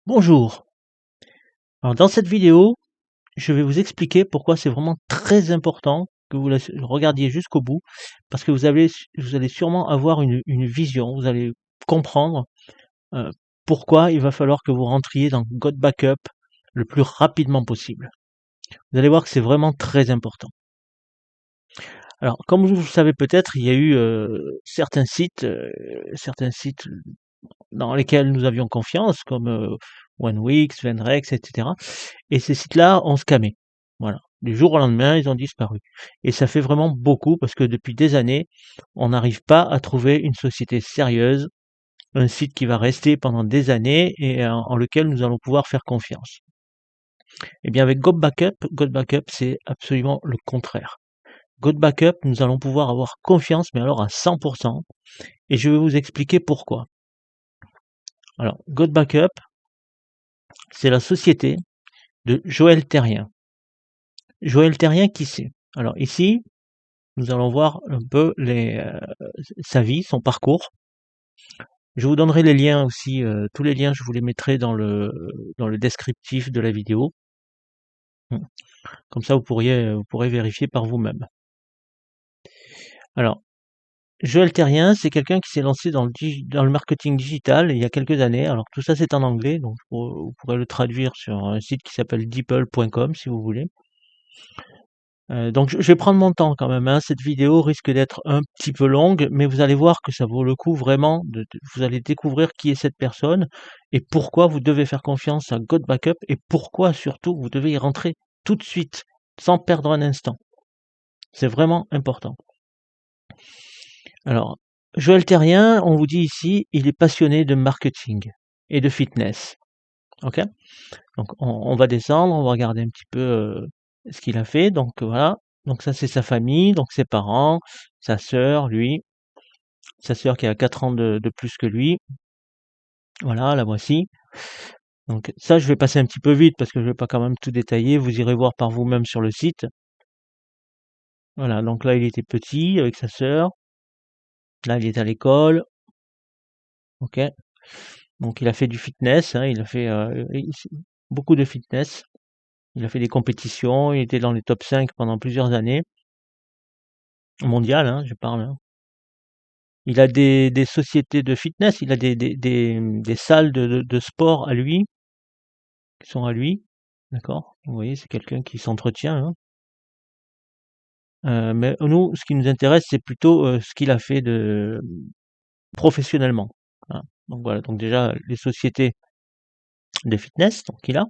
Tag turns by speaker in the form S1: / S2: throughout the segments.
S1: Bonjour. Alors dans cette vidéo, je vais vous expliquer pourquoi c'est vraiment très important que vous la regardiez jusqu'au bout, parce que vous allez sûrement avoir une vision, vous allez comprendre euh, pourquoi il va falloir que vous rentriez dans God Backup le plus rapidement possible. Vous allez voir que c'est vraiment très important. Alors, comme vous le savez peut-être, il y a eu certains sites dans lesquels nous avions confiance, comme OneWix, Venrex, etc. Et ces sites-là ont scammé. Voilà. Du jour au lendemain, ils ont disparu. Et ça fait vraiment beaucoup parce que depuis des années, on n'arrive pas à trouver une société sérieuse, un site qui va rester pendant des années et en lequel nous allons pouvoir faire confiance. Eh bien, avec God Backup, c'est absolument le contraire. God Backup, nous allons pouvoir avoir confiance, mais alors à 100%. Et je vais vous expliquer pourquoi. Alors, God Backup, c'est la société de Joël Terrien. Joël Terrien, qui c'est? Alors ici, nous allons voir un peu sa vie, son parcours. Je vous donnerai les liens aussi, tous les liens, je vous les mettrai dans le descriptif de la vidéo. Comme ça, vous pourrez vérifier par vous-même. Alors, Joël Terrien, c'est quelqu'un qui s'est lancé dans le marketing digital il y a quelques années. Alors tout ça, c'est en anglais, donc vous pourrez le traduire sur un site qui s'appelle deeple.com si vous voulez. Donc je vais prendre mon temps quand même, hein. Cette vidéo risque d'être un petit peu longue, mais vous allez voir que ça vaut le coup vraiment vous allez découvrir qui est cette personne et pourquoi vous devez faire confiance à God Backup et pourquoi surtout vous devez y rentrer tout de suite, sans perdre un instant. C'est vraiment important. Alors, Joël Terrien, on vous dit ici, il est passionné de marketing et de fitness. OK? Donc on va descendre, on va regarder un petit peu, ce qu'il a fait. Donc voilà, donc ça c'est sa famille, donc ses parents, sa sœur, lui, sa sœur qui a 4 ans de plus que lui. Voilà, la voici. Donc ça je vais passer un petit peu vite parce que je vais pas quand même tout détailler, vous irez voir par vous-même sur le site. Voilà, donc là il était petit avec sa sœur. Là il est à l'école. OK. Donc il a fait du fitness, hein, il a fait, beaucoup de fitness. Il a fait des compétitions, il était dans les top 5 pendant plusieurs années. Mondiales, hein, je parle, hein. Il a des sociétés de fitness, il a des salles de sport à lui, qui sont à lui, d'accord? Vous voyez, c'est quelqu'un qui s'entretient, hein. Mais nous, ce qui nous intéresse, c'est plutôt, ce qu'il a fait de professionnellement, hein. Donc voilà, donc déjà les sociétés de fitness, donc il a.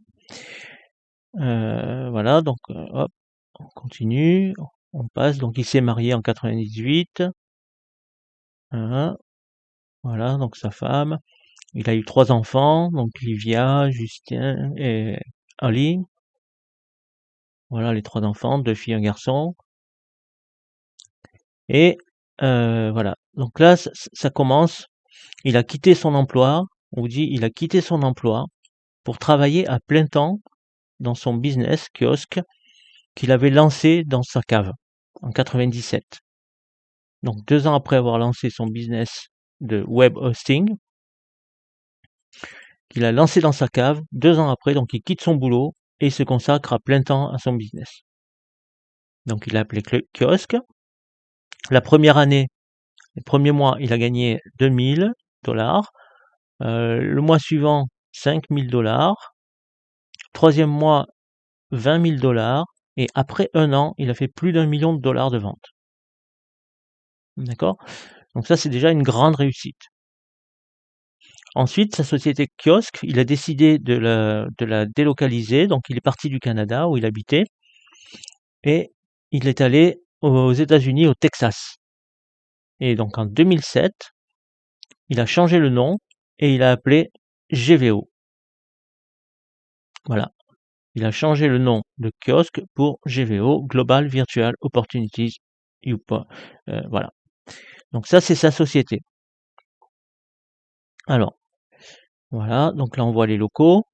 S1: Voilà, donc hop, on continue, on passe. Donc il s'est marié en 98, hein, voilà, donc sa femme. Il a eu 3 enfants, donc Livia, Justin et Ali. Voilà les 3 enfants, 2 filles, un garçon. Et voilà. Donc là, ça commence. Il a quitté son emploi. On vous dit, il a quitté son emploi pour travailler à plein temps dans son business kiosque qu'il avait lancé dans sa cave en 97. Donc 2 ans après avoir lancé son business de web hosting, qu'il a lancé dans sa cave, 2 ans après, donc il quitte son boulot et il se consacre à plein temps à son business. Donc il a appelé kiosque. La première année, les premiers mois, il a gagné 2 000 $. Le mois suivant, 5 000 $. Troisième mois, 20 000 $. Et après un an, il a fait plus d'1 million de ventes. D'accord? Donc ça, c'est déjà une grande réussite. Ensuite, sa société kiosque, il a décidé de la délocaliser. Donc il est parti du Canada où il habitait et il est allé aux États-Unis, au Texas. Et donc en 2007, il a changé le nom et il a appelé GVO. Voilà. Il a changé le nom de kiosque pour GVO, Global Virtual Opportunities UPA. Voilà. Donc ça, c'est sa société. Alors, voilà. Donc là, on voit les locaux.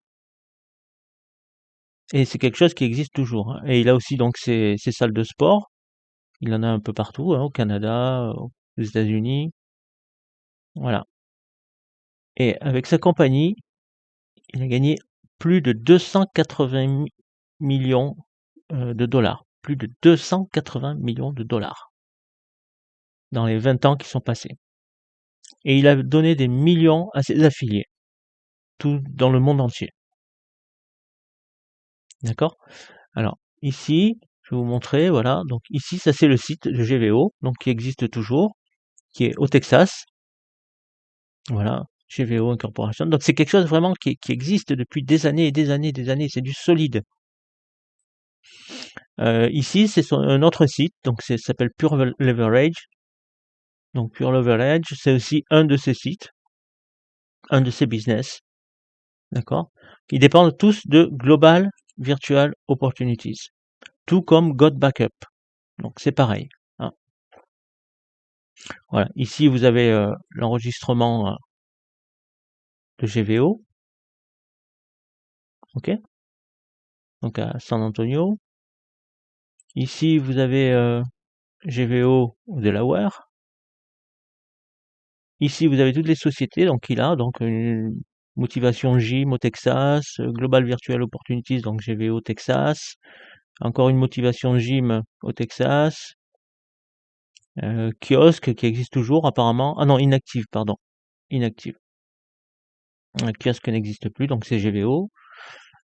S1: Et c'est quelque chose qui existe toujours, hein. Et il a aussi donc ses salles de sport. Il en a un peu partout, hein, au Canada, aux États-Unis. Voilà. Et avec sa compagnie, il a gagné plus de 280 millions de dollars. Plus de 280 millions de dollars dans les 20 ans qui sont passés. Et il a donné des millions à ses affiliés, tout dans le monde entier. D'accord? Alors, ici, je vais vous montrer, voilà. Donc ici, ça c'est le site de GVO, donc qui existe toujours, qui est au Texas. Voilà, GVO Incorporation. Donc c'est quelque chose vraiment qui existe depuis des années et des années et des années. C'est du solide. Ici, c'est un autre site, donc ça s'appelle Pure Leverage. Donc Pure Leverage, c'est aussi un de ces sites, un de ces business, d'accord? Ils dépendent tous de Global Virtual Opportunities, tout comme God Backup. Donc c'est pareil, hein. Voilà, ici vous avez l'enregistrement de GVO, ok? Donc à San Antonio. Ici vous avez GVO au Delaware. Ici vous avez toutes les sociétés donc qu'il a, donc une Motivation Gym au Texas, Global Virtual Opportunities, donc GVO Texas, encore une Motivation Gym au Texas, Kiosque qui existe toujours apparemment, ah non, Inactive, pardon, Inactive. Kiosque n'existe plus, donc c'est GVO.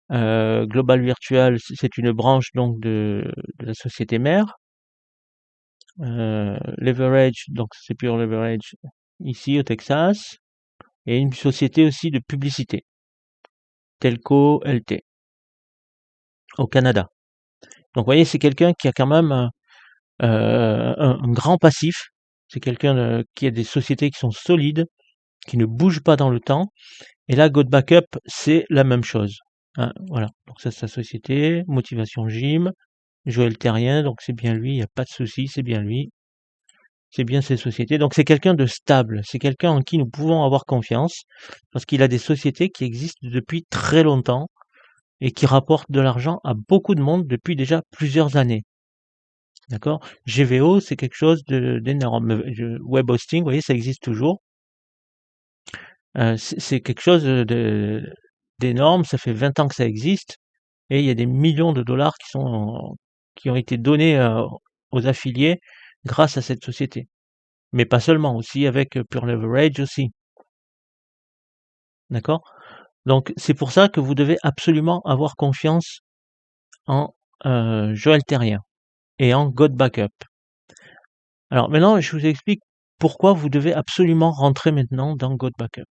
S1: Global Virtual, c'est une branche donc de la société mère. Leverage, donc c'est Pure Leverage ici au Texas, et une société aussi de publicité, Telco LT, au Canada. Donc vous voyez, c'est quelqu'un qui a quand même un grand passif, c'est quelqu'un qui a des sociétés qui sont solides, qui ne bougent pas dans le temps, et là, God Backup, c'est la même chose. Hein, voilà, donc ça c'est sa société, Motivation Gym, Joël Terrien, donc c'est bien lui, il n'y a pas de souci, c'est bien lui. C'est bien ces sociétés. Donc c'est quelqu'un de stable, c'est quelqu'un en qui nous pouvons avoir confiance, parce qu'il a des sociétés qui existent depuis très longtemps et qui rapportent de l'argent à beaucoup de monde depuis déjà plusieurs années. D'accord? GVO, c'est quelque chose d'énorme. Web hosting, vous voyez, ça existe toujours. C'est quelque chose d'énorme, ça fait 20 ans que ça existe, et il y a des millions de dollars qui ont été donnés aux affiliés grâce à cette société. Mais pas seulement, aussi avec Pure Leverage aussi. D'accord? Donc c'est pour ça que vous devez absolument avoir confiance en Joël Terrien et en God Backup. Alors maintenant, je vous explique pourquoi vous devez absolument rentrer maintenant dans God Backup.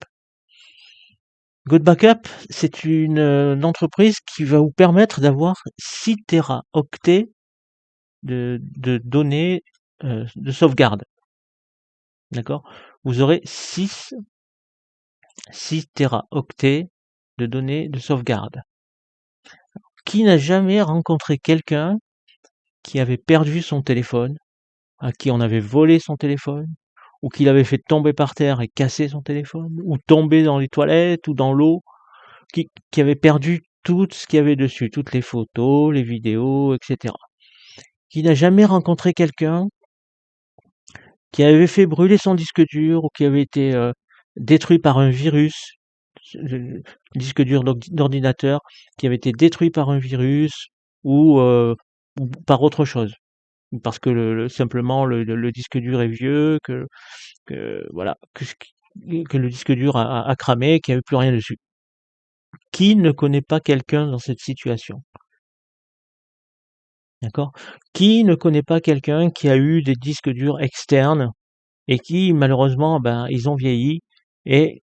S1: God Backup, c'est une entreprise qui va vous permettre d'avoir 6 téraoctets de données de sauvegarde. D'accord? Vous aurez 6 téraoctets de données de sauvegarde. Qui n'a jamais rencontré quelqu'un qui avait perdu son téléphone, à qui on avait volé son téléphone, ou qui l'avait fait tomber par terre et casser son téléphone, ou tomber dans les toilettes ou dans l'eau, qui avait perdu tout ce qu'il y avait dessus, toutes les photos, les vidéos, etc. Qui n'a jamais rencontré quelqu'un qui avait fait brûler son disque dur ou qui avait été détruit par un virus, le disque dur d'ordinateur qui avait été détruit par un virus ou par autre chose, parce que simplement le disque dur est vieux, voilà, que le disque dur a cramé, qu'il n'y avait plus rien dessus. Qui ne connaît pas quelqu'un dans cette situation? D'accord? Qui ne connaît pas quelqu'un qui a eu des disques durs externes et qui malheureusement, ben, ils ont vieilli et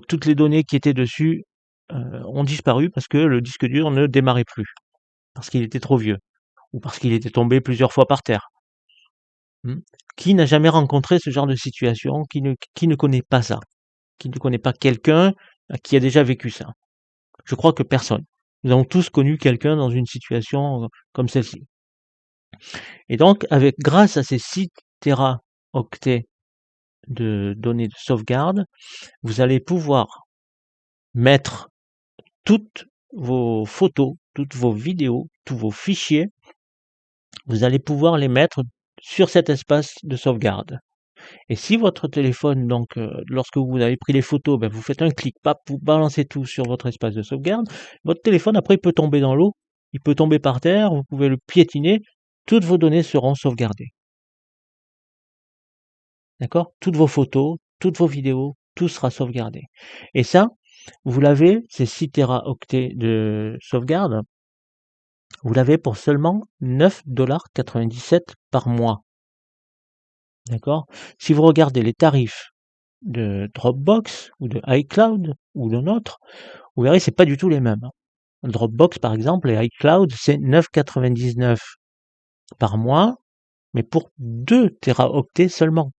S1: toutes les données qui étaient dessus ont disparu parce que le disque dur ne démarrait plus, parce qu'il était trop vieux ou parce qu'il était tombé plusieurs fois par terre. Qui n'a jamais rencontré ce genre de situation? Qui ne connaît pas ça? Qui ne connaît pas quelqu'un qui a déjà vécu ça? Je crois que personne. Nous avons tous connu quelqu'un dans une situation comme celle-ci. Et donc, grâce à ces 6 téraoctets de données de sauvegarde, vous allez pouvoir mettre toutes vos photos, toutes vos vidéos, tous vos fichiers, vous allez pouvoir les mettre sur cet espace de sauvegarde. Et si votre téléphone, donc, lorsque vous avez pris les photos, ben, vous faites un clic, pap, vous balancez tout sur votre espace de sauvegarde, votre téléphone, après, il peut tomber dans l'eau, il peut tomber par terre, vous pouvez le piétiner, toutes vos données seront sauvegardées. D'accord? Toutes vos photos, toutes vos vidéos, tout sera sauvegardé. Et ça, vous l'avez, ces 6 téraoctets de sauvegarde, vous l'avez pour seulement 9,97 $ par mois. D'accord? Si vous regardez les tarifs de Dropbox ou de iCloud ou d'un autre, vous verrez, c'est pas du tout les mêmes, hein. Dropbox, par exemple, et iCloud, c'est 9,99 $ par mois, mais pour 2 téraoctets seulement,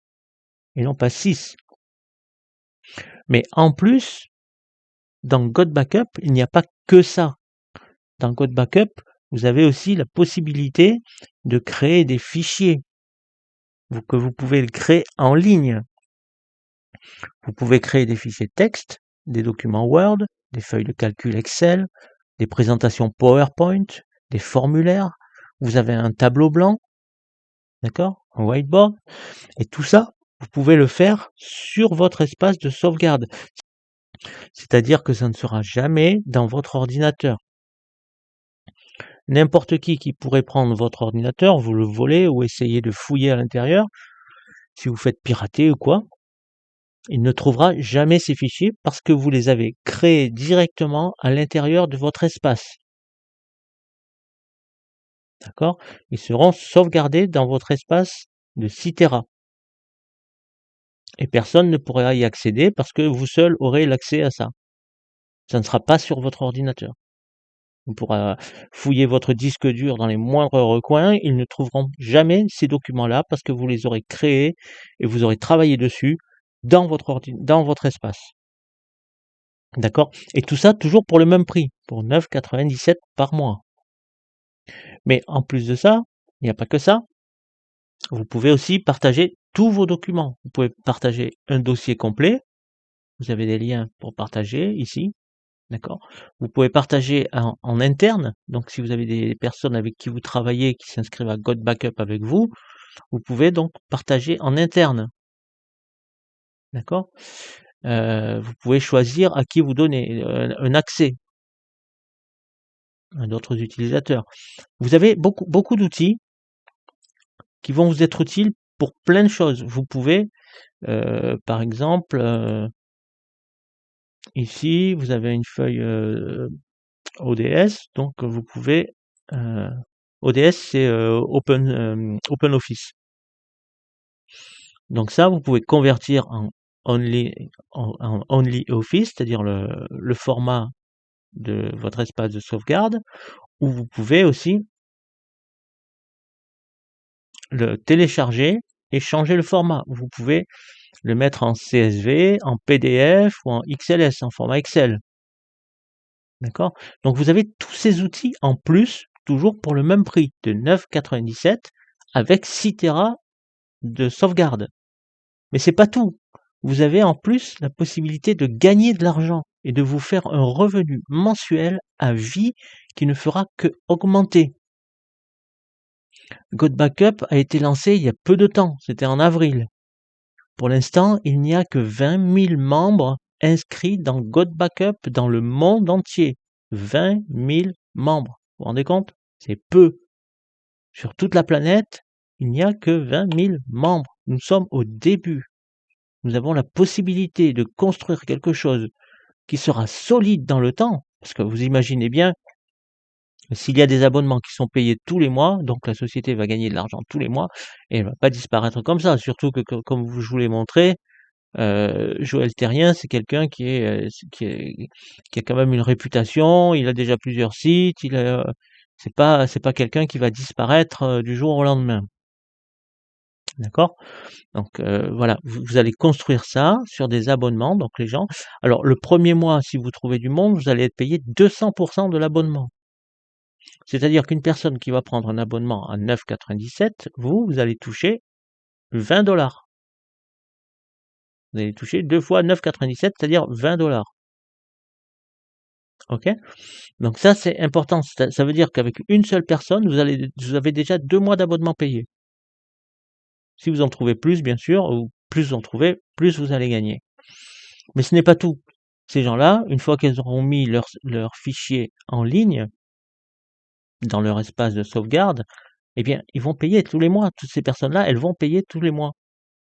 S1: et non pas 6. Mais en plus, dans GodBackup, il n'y a pas que ça. Dans GodBackup, vous avez aussi la possibilité de créer des fichiers que vous pouvez créer en ligne. Vous pouvez créer des fichiers texte, des documents Word, des feuilles de calcul Excel, des présentations PowerPoint, des formulaires. Vous avez un tableau blanc, d'accord, un whiteboard, et tout ça, vous pouvez le faire sur votre espace de sauvegarde. C'est-à-dire que ça ne sera jamais dans votre ordinateur. N'importe qui pourrait prendre votre ordinateur, vous le voler ou essayer de fouiller à l'intérieur, si vous faites pirater ou quoi, il ne trouvera jamais ces fichiers parce que vous les avez créés directement à l'intérieur de votre espace. D'accord? Ils seront sauvegardés dans votre espace de 6 Tera. Et personne ne pourra y accéder parce que vous seul aurez l'accès à ça. Ça ne sera pas sur votre ordinateur. On pourra fouiller votre disque dur dans les moindres recoins, ils ne trouveront jamais ces documents-là parce que vous les aurez créés et vous aurez travaillé dessus dans votre espace. D'accord? Et tout ça toujours pour le même prix, pour 9,97 $ par mois. Mais en plus de ça, il n'y a pas que ça. Vous pouvez aussi partager tous vos documents. Vous pouvez partager un dossier complet. Vous avez des liens pour partager ici. D'accord? Vous pouvez partager en interne. Donc, si vous avez des personnes avec qui vous travaillez qui s'inscrivent à GodBackup avec vous, vous pouvez donc partager en interne. D'accord? Vous pouvez choisir à qui vous donner un accès à d'autres utilisateurs. Vous avez beaucoup d'outils qui vont vous être utiles pour plein de choses. Vous pouvez, par exemple, ici, vous avez une feuille ODS, donc vous pouvez ODS, c'est OpenOffice. Donc ça, vous pouvez convertir en OnlyOffice, c'est-à-dire le format de votre espace de sauvegarde, ou vous pouvez aussi le télécharger et changer le format. Vous pouvez le mettre en CSV, en PDF ou en XLS, en format Excel. D'accord? Donc vous avez tous ces outils en plus, toujours pour le même prix de 9,97 $ avec 6 Tera de sauvegarde. Mais c'est pas tout. Vous avez en plus la possibilité de gagner de l'argent et de vous faire un revenu mensuel à vie qui ne fera que augmenter. GodBackup a été lancé il y a peu de temps, c'était en avril. Pour l'instant, il n'y a que 20 000 membres inscrits dans GodBackup dans le monde entier. 20 000 membres. Vous vous rendez compte? C'est peu. Sur toute la planète, il n'y a que 20 000 membres. Nous sommes au début. Nous avons la possibilité de construire quelque chose qui sera solide dans le temps. Parce que vous imaginez bien, s'il y a des abonnements qui sont payés tous les mois, donc la société va gagner de l'argent tous les mois, et elle ne va pas disparaître comme ça. Surtout que, comme je vous l'ai montré, Joël Terrien, c'est quelqu'un qui a quand même une réputation, il a déjà plusieurs sites, c'est pas quelqu'un qui va disparaître du jour au lendemain. D'accord? Donc voilà, vous allez construire ça sur des abonnements, donc les gens. Alors le premier mois, si vous trouvez du monde, vous allez être payé 200% de l'abonnement. C'est-à-dire qu'une personne qui va prendre un abonnement à 9,97 $, vous allez toucher 20 $. Vous allez toucher 2 fois 9,97 $, c'est-à-dire 20 $. OK? Donc ça, c'est important. Ça veut dire qu'avec une seule personne, vous avez déjà 2 mois d'abonnement payé. Si vous en trouvez plus, bien sûr, plus vous en trouvez, plus vous allez gagner. Mais ce n'est pas tout. Ces gens-là, une fois qu'ils auront mis leur fichier en ligne, dans leur espace de sauvegarde, eh bien, ils vont payer tous les mois. Toutes ces personnes-là, elles vont payer tous les mois.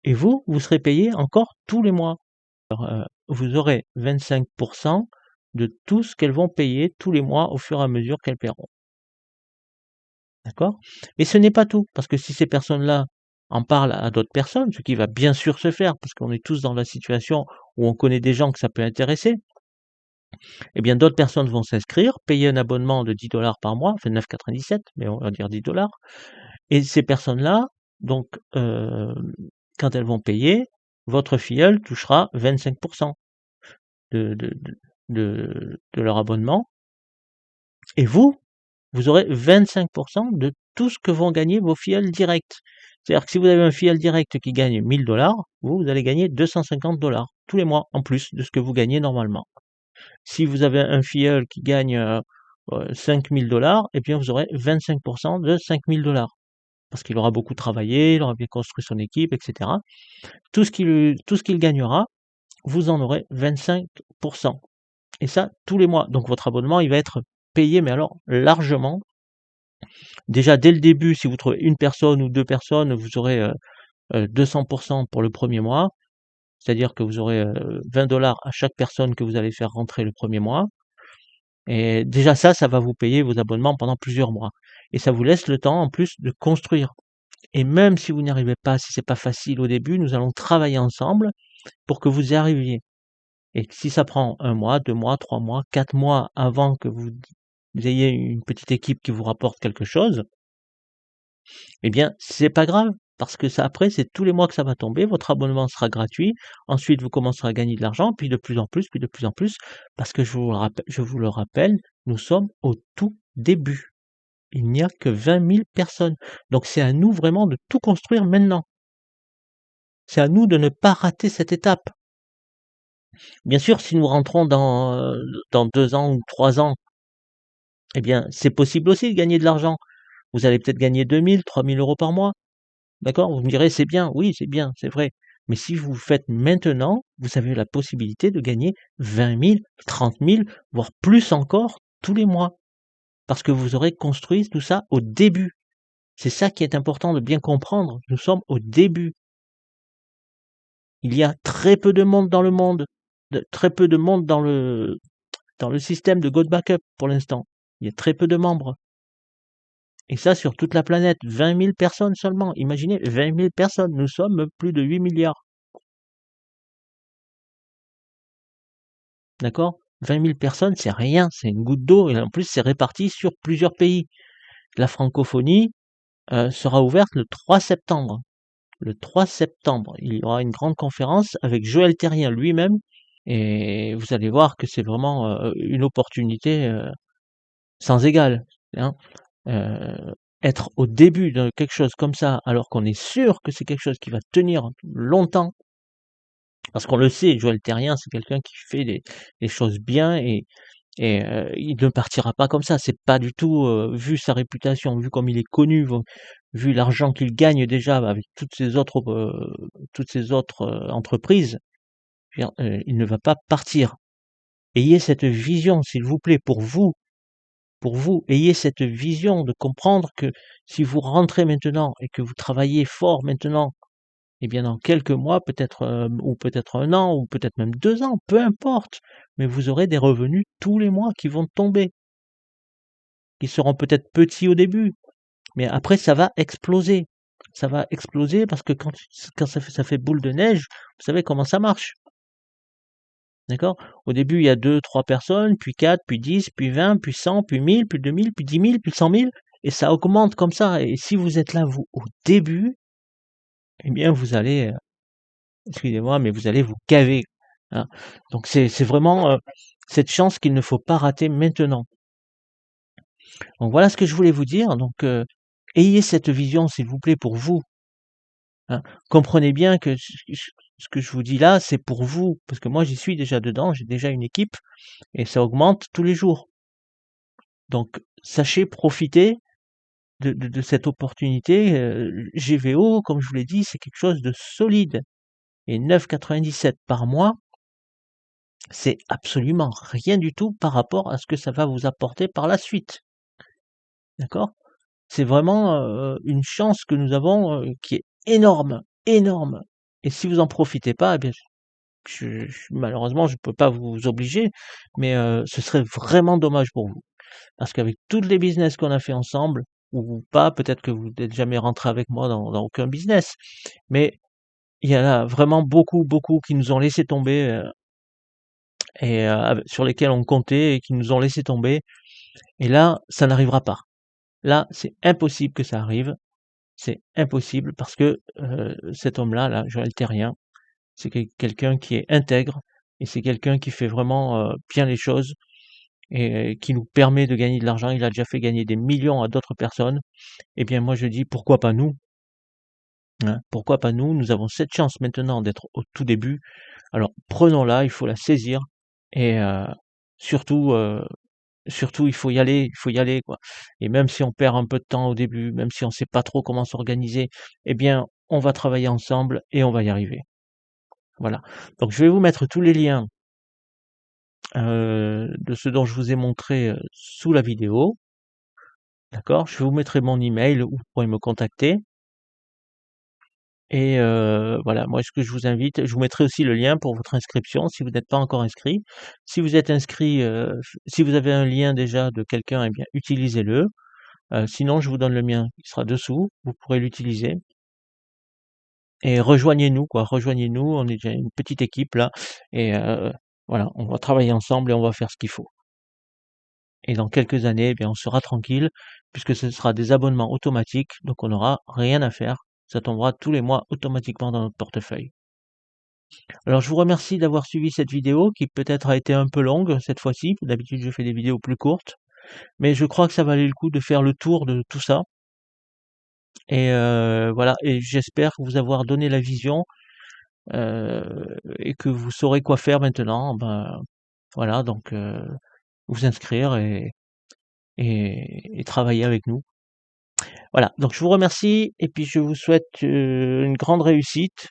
S1: Et vous serez payé encore tous les mois. Alors, vous aurez 25% de tout ce qu'elles vont payer tous les mois au fur et à mesure qu'elles paieront. D'accord? Et ce n'est pas tout, parce que si ces personnes-là en parlent à d'autres personnes, ce qui va bien sûr se faire, parce qu'on est tous dans la situation où on connaît des gens que ça peut intéresser, eh bien d'autres personnes vont s'inscrire, payer un abonnement de 10 $ par mois, enfin 9,97, mais on va dire 10 $. Et ces personnes-là, donc, quand elles vont payer, votre filleul touchera 25% de, de, de, de leur abonnement. Et vous aurez 25% de tout ce que vont gagner vos filleuls directs. C'est-à-dire que si vous avez un filleul direct qui gagne 1 000 $, vous allez gagner 250 $ tous les mois, en plus de ce que vous gagnez normalement. Si vous avez un filleul qui gagne 5 000 $, eh bien vous aurez 25% de 5 000 $. Parce qu'il aura beaucoup travaillé, il aura bien construit son équipe, etc. Tout ce qu'il gagnera, vous en aurez 25%. Et ça, tous les mois. Donc votre abonnement, il va être payé, mais alors largement. Déjà, dès le début, si vous trouvez une personne ou deux personnes, vous aurez 200% pour le premier mois. C'est-à-dire que vous aurez 20 $ à chaque personne que vous allez faire rentrer le premier mois. Et déjà ça va vous payer vos abonnements pendant plusieurs mois. Et ça vous laisse le temps en plus de construire. Et même si vous n'y arrivez pas, si c'est pas facile au début, nous allons travailler ensemble pour que vous y arriviez. Et si ça prend 1 mois, 2 mois, 3 mois, 4 mois avant que vous ayez une petite équipe qui vous rapporte quelque chose, eh bien, c'est pas grave. Parce que ça, après, c'est tous les mois que ça va tomber, votre abonnement sera gratuit, ensuite vous commencerez à gagner de l'argent, puis de plus en plus, puis de plus en plus, parce que je vous le rappelle, nous sommes au tout début. Il n'y a que 20 000 personnes. Donc c'est à nous vraiment de tout construire maintenant. C'est à nous de ne pas rater cette étape. Bien sûr, si nous rentrons dans 2 ans ou 3 ans, eh bien, c'est possible aussi de gagner de l'argent. Vous allez peut-être gagner 2 000, 3 000 € par mois. D'accord? Vous me direz: «C'est bien». Oui, c'est bien, c'est vrai. Mais si vous le faites maintenant, vous avez la possibilité de gagner 20 000, 30 000, voire plus encore tous les mois. Parce que vous aurez construit tout ça au début. C'est ça qui est important de bien comprendre. Nous sommes au début. Il y a très peu de monde dans le monde, très peu de monde dans le système de GoBackup pour l'instant. Il y a très peu de membres. Et ça sur toute la planète. 20 000 personnes seulement. Imaginez, 20 000 personnes. Nous sommes plus de 8 milliards. D'accord? 20 000 personnes, c'est rien, c'est une goutte d'eau. Et en plus, c'est réparti sur plusieurs pays. La francophonie sera ouverte le 3 septembre. Le 3 septembre, il y aura une grande conférence avec Joël Terrien lui-même. Et vous allez voir que c'est vraiment une opportunité sans égale. Hein. Être au début de quelque chose comme ça, alors qu'on est sûr que c'est quelque chose qui va tenir longtemps, parce qu'on le sait, Joël Terrien, c'est quelqu'un qui fait des choses bien et il ne partira pas comme ça. C'est pas du tout, vu sa réputation, vu comme il est connu, vu l'argent qu'il gagne déjà avec toutes ces autres entreprises, je veux dire, il ne va pas partir. Ayez cette vision, s'il vous plaît, pour vous, ayez cette vision de comprendre que si vous rentrez maintenant et que vous travaillez fort maintenant, eh bien dans quelques mois, peut-être ou peut-être 1 an, ou peut-être même 2 ans, peu importe, mais vous aurez des revenus tous les mois qui vont tomber, qui seront peut-être petits au début, mais après ça va exploser. Ça va exploser parce que quand ça fait boule de neige, vous savez comment ça marche. D'accord? Au début, il y a 2, 3 personnes, puis 4, puis 10, puis 20, puis 100, puis 1000, puis 2000, puis 10 000, puis 100 000, et ça augmente comme ça. Et si vous êtes là, vous, au début, eh bien, vous allez, excusez-moi, mais vous allez vous gaver. Hein. Donc, c'est vraiment cette chance qu'il ne faut pas rater maintenant. Donc, voilà ce que je voulais vous dire. Donc, ayez cette vision, s'il vous plaît, pour vous. Hein. Comprenez bien que ce que je vous dis là, c'est pour vous, parce que moi, j'y suis déjà dedans, j'ai déjà une équipe, et ça augmente tous les jours. Donc, sachez profiter de cette opportunité. GVO, comme je vous l'ai dit, c'est quelque chose de solide. Et 9,97 par mois, c'est absolument rien du tout par rapport à ce que ça va vous apporter par la suite. D'accord? C'est vraiment, une chance que nous avons, qui est énorme, énorme. Et si vous en profitez pas, eh bien, malheureusement, je peux pas vous obliger, mais ce serait vraiment dommage pour vous. Parce qu'avec toutes les business qu'on a fait ensemble, ou pas, peut-être que vous n'êtes jamais rentré avec moi dans aucun business, mais il y en a vraiment beaucoup, beaucoup qui nous ont laissé tomber, et sur lesquels on comptait et qui nous ont laissé tomber. Et là, ça n'arrivera pas. Là, c'est impossible que ça arrive. C'est impossible parce que cet homme-là, là, Joël Terrien, c'est quelqu'un qui est intègre et c'est quelqu'un qui fait vraiment bien les choses et qui nous permet de gagner de l'argent. Il a déjà fait gagner des millions à d'autres personnes. Eh bien, moi, je dis pourquoi pas nous, hein, pourquoi pas nous? Nous avons cette chance maintenant d'être au tout début. Alors, prenons-la, il faut la saisir et surtout, surtout, il faut y aller, quoi. Et même si on perd un peu de temps au début, même si on sait pas trop comment s'organiser, eh bien, on va travailler ensemble et on va y arriver. Voilà. Donc je vais vous mettre tous les liens, de ce dont je vous ai montré, sous la vidéo, d'accord? Je vous mettrai mon email où vous pourrez me contacter et voilà, moi ce que je vous invite, je vous mettrai aussi le lien pour votre inscription si vous n'êtes pas encore inscrit. Si vous êtes inscrit, si vous avez un lien déjà de quelqu'un, eh bien utilisez-le. Sinon, je vous donne le mien, il sera dessous, vous pourrez l'utiliser et rejoignez-nous quoi, rejoignez-nous, on est déjà une petite équipe là et voilà, on va travailler ensemble et on va faire ce qu'il faut. Et dans quelques années, eh bien, on sera tranquille puisque ce sera des abonnements automatiques, donc on n'aura rien à faire. Ça tombera tous les mois automatiquement dans notre portefeuille. Alors je vous remercie d'avoir suivi cette vidéo qui peut-être a été un peu longue cette fois-ci. D'habitude, je fais des vidéos plus courtes, mais je crois que ça valait le coup de faire le tour de tout ça et voilà et j'espère vous avoir donné la vision, et que vous saurez quoi faire maintenant. Ben, voilà donc vous inscrire et travailler avec nous. Voilà, donc je vous remercie et puis je vous souhaite, une grande réussite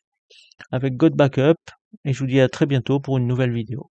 S1: avec God Backup et je vous dis à très bientôt pour une nouvelle vidéo.